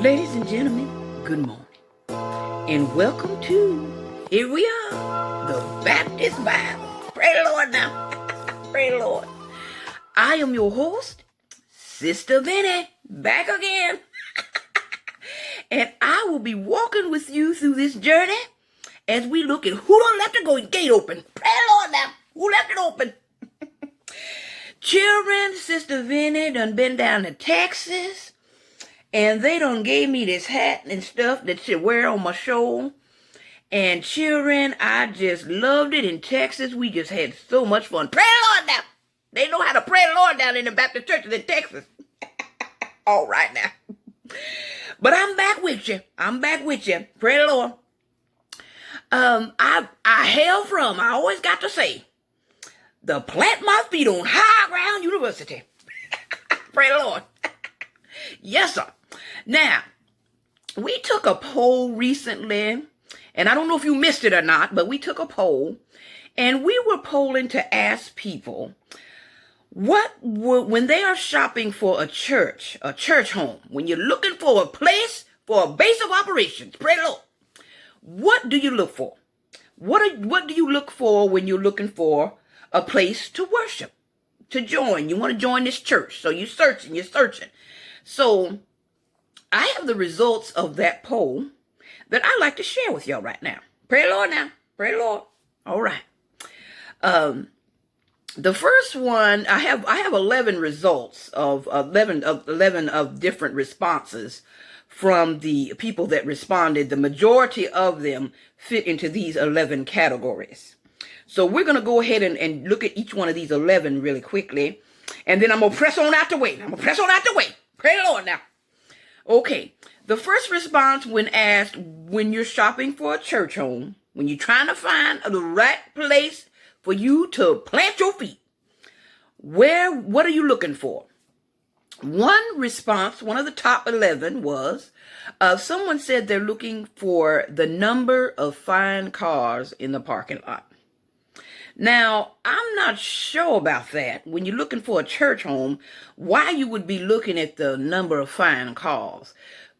Ladies and gentlemen, good morning. And welcome to, here we are, the Baptist Bible. Pray the Lord now. Pray the Lord. I am your host, Sister Vinny, back again. And I will be walking with you through this journey as we look at who done left the gate open. Pray the Lord now. Who left it open? Children, Sister Vinny done been down to Texas. And they done gave me this hat and stuff that she wear on my shoulder. And children, I just loved it in Texas. We just had so much fun. Pray the Lord now. They know how to pray the Lord down in the Baptist churches in Texas. All right now. But I'm back with you. Pray the Lord. I hail from, I always got to say, the Plant My Feet on High Ground University. Pray the Lord. Yes, sir. Now, we took a poll recently, and I don't know if you missed it or not, but we took a poll, and we were polling to ask people when they are shopping for a church home, when you're looking for a place for a base of operations, pray the Lord, what do you look for? What do you look for when you're looking for a place to worship, to join? You want to join this church, so you're searching. So I have the results of that poll that I'd like to share with y'all right now. Pray the Lord now. Pray the Lord. All right. The first one, I have 11 results of 11 of different responses from the people that responded. The majority of them fit into these 11 categories. So we're going to go ahead and look at each one of these 11 really quickly. And then I'm going to press on out the way. Pray the Lord now. Okay. The first response when asked, when you're shopping for a church home, when you're trying to find the right place for you to plant your feet, what are you looking for? One response, one of the top 11 was, someone said they're looking for the number of fine cars in the parking lot. Now, I'm not sure about that. When you're looking for a church home, why you would be looking at the number of fine cars.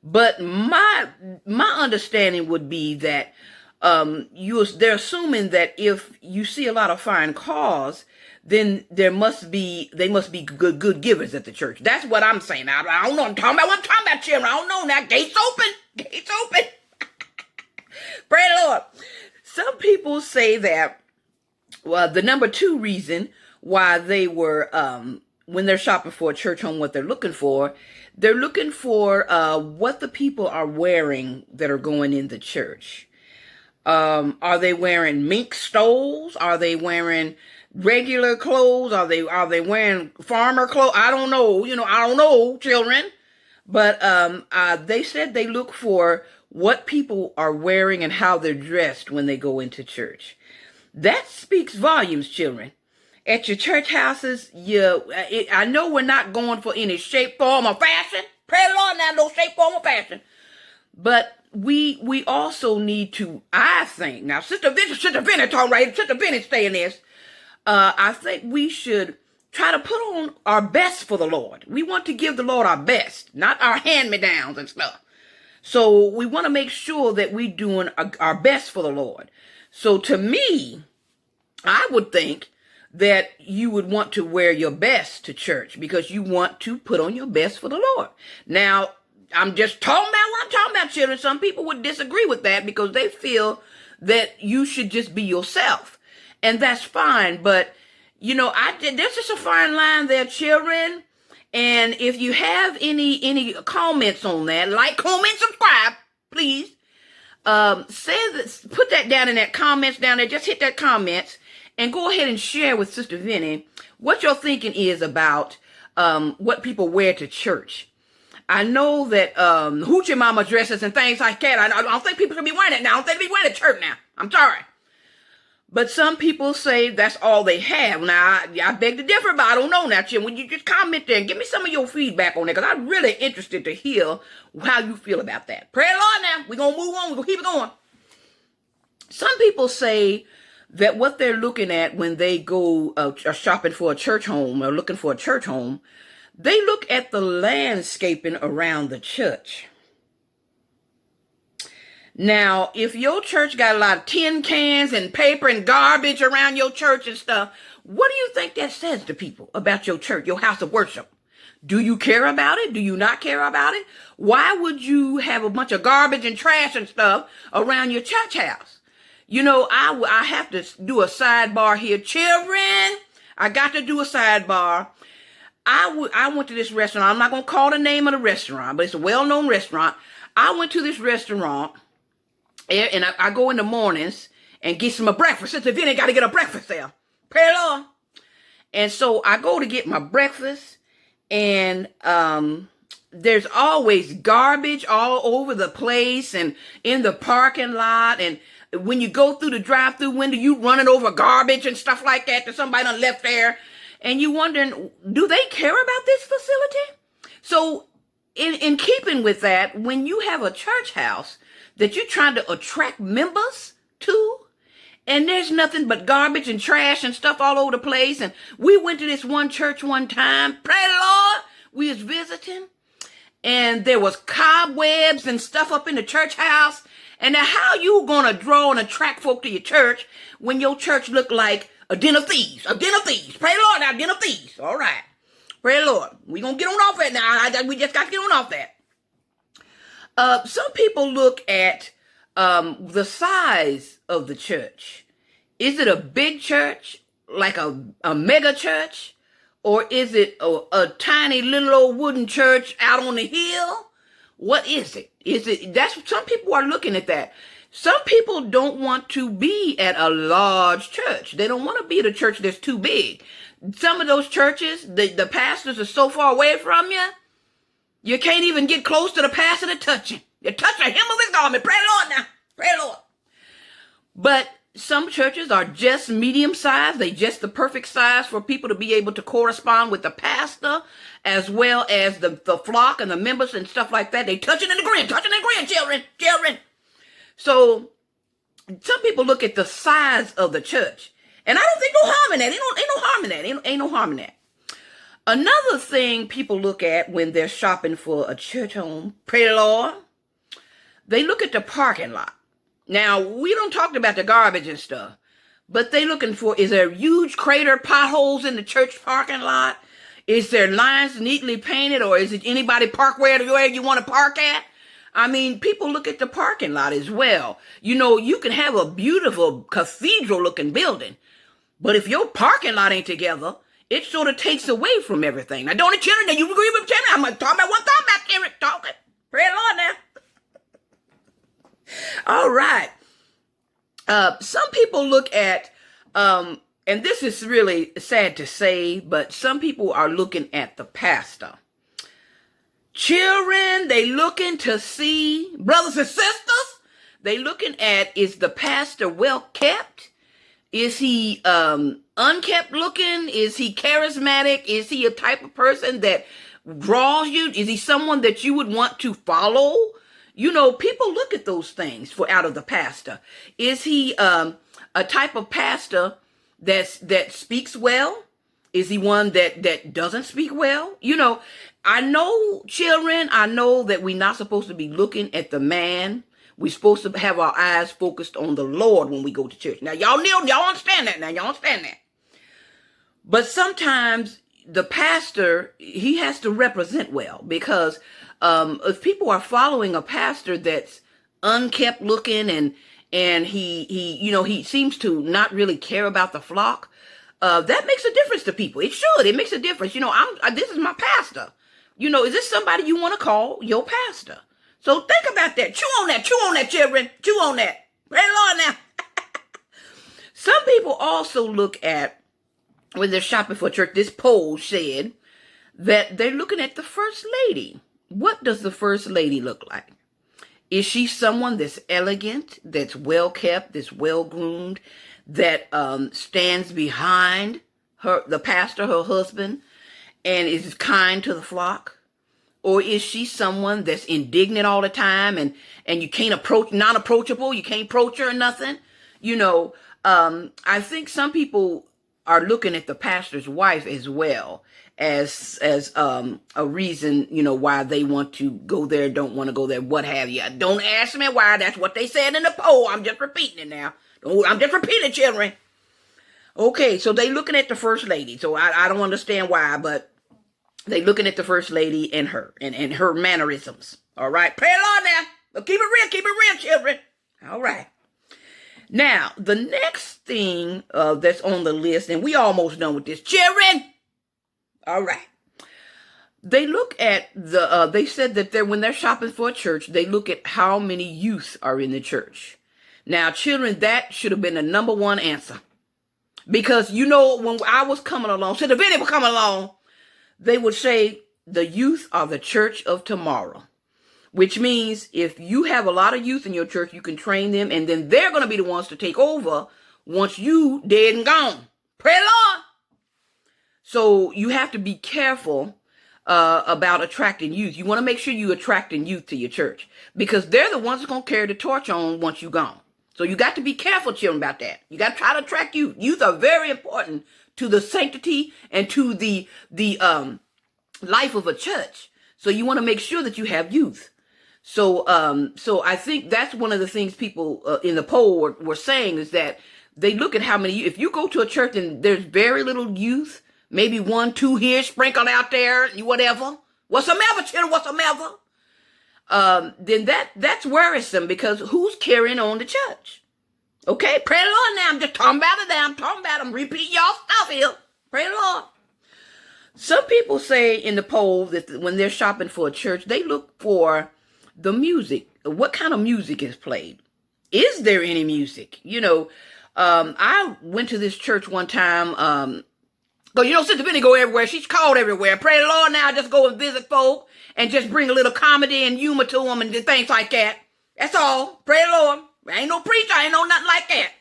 But my understanding would be that they're assuming that if you see a lot of fine cars, then they must be good givers at the church. That's what I'm saying. I don't know what I'm talking about, children. I don't know now. Gates open. Pray the Lord. Some people say that, well, the number 2 reason why they were, when they're shopping for a church home, what they're looking for what the people are wearing that are going in the church. Are they wearing mink stoles? Are they wearing regular clothes? Are they wearing farmer clothes? I don't know. I don't know, children. But they said they look for what people are wearing and how they're dressed when they go into church. That speaks volumes, children. At your church houses, I know we're not going for any shape, form, or fashion. Pray the Lord now, no shape, form, or fashion. But we also need to, I think, now Sister Vinny talking right here, Sister Vinny saying this. I think we should try to put on our best for the Lord. We want to give the Lord our best, not our hand-me-downs and stuff. So we want to make sure that we're doing our best for the Lord. So to me, I would think that you would want to wear your best to church because you want to put on your best for the Lord. Now, I'm just talking about what I'm talking about, children. Some people would disagree with that because they feel that you should just be yourself. And that's fine. But, there's just a fine line there, children. And if you have any comments on that, like, comment, subscribe, please. Put that down in that comments down there. Just hit that comments and go ahead and share with Sister Vinny what your thinking is about what people wear to church. I know that hoochie mama dresses and things like that. I don't think people should be wearing it now. I don't think they be wearing it to church now. I'm sorry. But some people say that's all they have. Now, I beg to differ, but I don't know now, Jim. When you just comment there and give me some of your feedback on that, because I'm really interested to hear how you feel about that. Pray the Lord now. We're going to move on. We're going to keep it going. Some people say that what they're looking at when they go shopping for a church home or looking for a church home, they look at the landscaping around the church. Now, if your church got a lot of tin cans and paper and garbage around your church and stuff, what do you think that says to people about your church, your house of worship? Do you care about it? Do you not care about it? Why would you have a bunch of garbage and trash and stuff around your church house? You know, I have to do a sidebar here. Children, I got to do a sidebar. I went to this restaurant. I'm not going to call the name of the restaurant, but it's a well-known restaurant. I went to this restaurant, and I go in the mornings and get some breakfast. Sister Vinny got to get a breakfast there. Pray the Lord. And so I go to get my breakfast, and there's always garbage all over the place and in the parking lot. And when you go through the drive-through window, you running over garbage and stuff like that somebody done left there. And you wondering, do they care about this facility? So in keeping with that, when you have a church house that you're trying to attract members to, and there's nothing but garbage and trash and stuff all over the place. And we went to this one church one time. Pray the Lord. We was visiting. And there was cobwebs and stuff up in the church house. And now how you going to draw and attract folk to your church when your church look like a den of thieves? A den of thieves. Pray the Lord now, den of thieves. All right. Pray the Lord. We're going to get on off that now. We just got to get on off that. Some people look at the size of the church. Is it a big church, like a mega church? Or is it a tiny little old wooden church out on the hill? What is it? That's what some people are looking at that. Some people don't want to be at a large church. They don't want to be at a church that's too big. Some of those churches, the pastors are so far away from you, you can't even get close to the pastor to touch him. You touch the hem of his garment. Pray the Lord now. Pray the Lord. But some churches are just medium size. They just the perfect size for people to be able to correspond with the pastor as well as the flock and the members and stuff like that. They touching and agreeing, children. So some people look at the size of the church. And I don't think no harm in that. Ain't no harm in that. Ain't no harm in that. Another thing people look at when they're shopping for a church home, pray the Lord, they look at the parking lot. Now, we don't talk about the garbage and stuff, but they looking for, is there huge crater potholes in the church parking lot? Is there lines neatly painted, or is it anybody park where you want to park at? I mean, people look at the parking lot as well. You know, you can have a beautiful cathedral-looking building, but if your parking lot ain't together, it sort of takes away from everything. Now, don't it, children? Do you agree with me? I'm talking about one thought about children talking. Pray the Lord now. All right. Some people look at, and this is really sad to say, but some people are looking at the pastor. Children, they looking to see, brothers and sisters, they looking at, is the pastor well kept? Is he unkept looking? Is he charismatic? Is he a type of person that draws you? Is he someone that you would want to follow? You know, people look at those things for out of the pastor. Is he a type of pastor that speaks well? Is he one that doesn't speak well? You know, I know, children, I know that we're not supposed to be looking at the man. We're supposed to have our eyes focused on the Lord when we go to church. Now, y'all understand that now. Y'all understand that. But sometimes the pastor, he has to represent well, because if people are following a pastor that's unkept looking and he seems to not really care about the flock, that makes a difference to people. It should. It makes a difference. You know, this is my pastor. You know, is this somebody you want to call your pastor? So think about that. Chew on that, children. Chew on that. Pray the Lord now. Some people also look at, when they're shopping for church, this poll said that they're looking at the first lady. What does the first lady look like? Is she someone that's elegant, that's well kept, that's well groomed, that stands behind the pastor, her husband, and is kind to the flock? Or is she someone that's indignant all the time and you can't non-approachable, you can't approach her or nothing? You know, I think some people are looking at the pastor's wife as well as a reason, why they want to go there, don't want to go there, what have you. Don't ask me why. That's what they said in the poll. I'm just repeating it now. I'm just repeating, children. Okay, so they looking at the first lady. So I don't understand why, but they looking at the first lady and her mannerisms. All right, pray Lord now. But keep it real, children. All right. Now, the next thing that's on the list, and we almost done with this, children. All right. They look at they said that when they're shopping for a church, they look at how many youth are in the church. Now, children, that should have been the number one answer. Because, when I was coming along, so the Vinny was coming along, they would say the youth are the church of tomorrow. Which means if you have a lot of youth in your church, you can train them, and then they're going to be the ones to take over once you dead and gone. Pray Lord. So you have to be careful about attracting youth. You want to make sure you attracting youth to your church because they're the ones that's going to carry the torch on once you're gone. So you got to be careful, children, about that. You got to try to attract youth. Youth are very important to the sanctity and to the life of a church. So you want to make sure that you have youth. So I think that's one of the things people in the poll were saying is that they look at how many. If you go to a church and there's very little youth, maybe 1, 2 here sprinkled out there, whatever, whatsoever, children, whatsoever, then that's worrisome because who's carrying on the church? Okay, pray the Lord now. I'm just talking about it now. I'm repeating y'all stuff here. Pray the Lord. Some people say in the poll that when they're shopping for a church, they look for the music. What kind of music is played? Is there any music? I went to this church one time. Because, Sister Vinny go everywhere. She's called everywhere. Pray the Lord now. Just go and visit folk and just bring a little comedy and humor to them and things like that. That's all. Pray the Lord. I ain't no preacher. I ain't no nothing like that.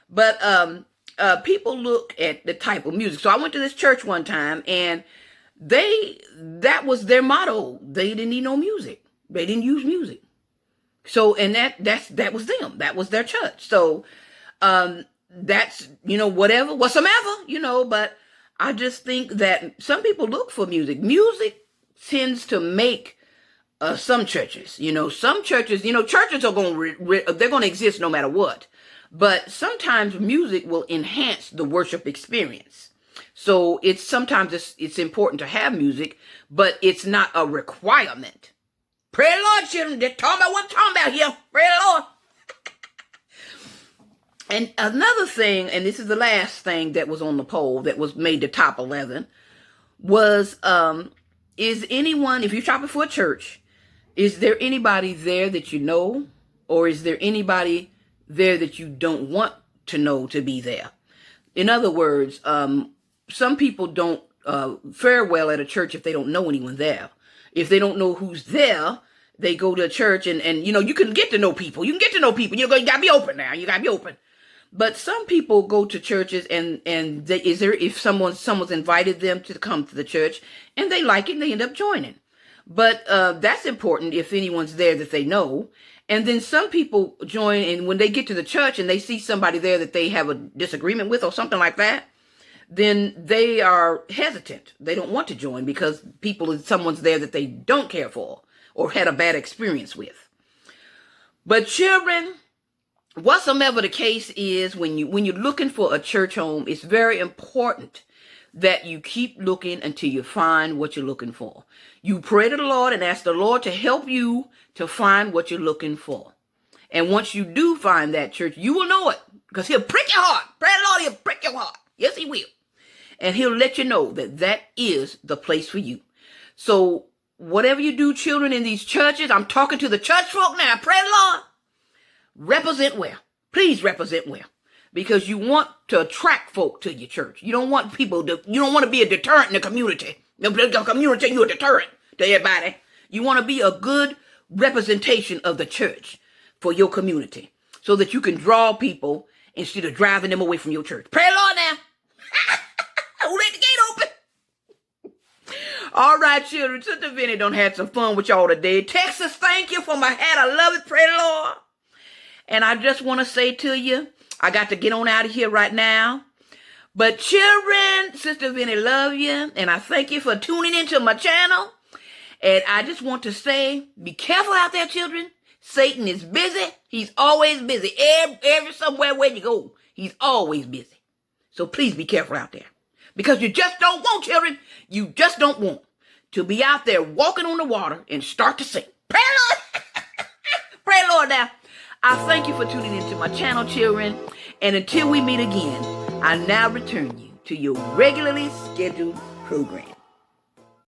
But people look at the type of music. So I went to this church one time and that was their motto. They didn't need no music. They didn't use music. So, and that was them. That was their church. So, that's, whatsoever, but I just think that some people look for music. Music tends to make some churches, some churches, churches are they're going to exist no matter what. But sometimes music will enhance the worship experience. So sometimes it's important to have music, but it's not a requirement. Pray the Lord, children. They're talking about what I'm talking about here. Pray the Lord. And another thing, and this is the last thing that was on the poll that was made the top 11, was, is anyone, if you're shopping for a church, is there anybody there that you know, or is there anybody there that you don't want to know to be there? In other words, some people don't fare well at a church if they don't know anyone there. If they don't know who's there, they go to a church and you can get to know people. You can get to know people. You got to be open now. You got to be open. But some people go to churches if someone's invited them to come to the church and they like it, they end up joining. But that's important if anyone's there that they know. And then some people join, and when they get to the church and they see somebody there that they have a disagreement with or something like that, then they are hesitant. They don't want to join because someone's there that they don't care for or had a bad experience with. But children, whatsoever the case is, when you're looking for a church home, it's very important that you keep looking until you find what you're looking for. You pray to the Lord and ask the Lord to help you to find what you're looking for. And once you do find that church, you will know it because he'll prick your heart. Pray the Lord, he'll prick your heart. Yes, he will. And he'll let you know that is the place for you. So whatever you do, children, in these churches, I'm talking to the church folk now. Pray the Lord. Represent well. Please represent well. Because you want to attract folk to your church. You don't want you don't want to be a deterrent in the community. The community, you're a deterrent to everybody. You want to be a good representation of the church for your community so that you can draw people instead of driving them away from your church. Pray the Lord now. Who let the gate open? All right, children. Sister Vinny done had some fun with y'all today. Texas, thank you for my hat. I love it. Pray the Lord. And I just want to say to you, I got to get on out of here right now. But children, Sister Vinny love you, and I thank you for tuning into my channel. And I just want to say, be careful out there, children. Satan is busy. He's always busy. Every somewhere where you go, he's always busy. So please be careful out there. Because you just don't want, children, you just don't want to be out there walking on the water and start to sink. Pray, Lord. Pray, Lord, now. I thank you for tuning into my channel, children. And until we meet again, I now return you to your regularly scheduled program.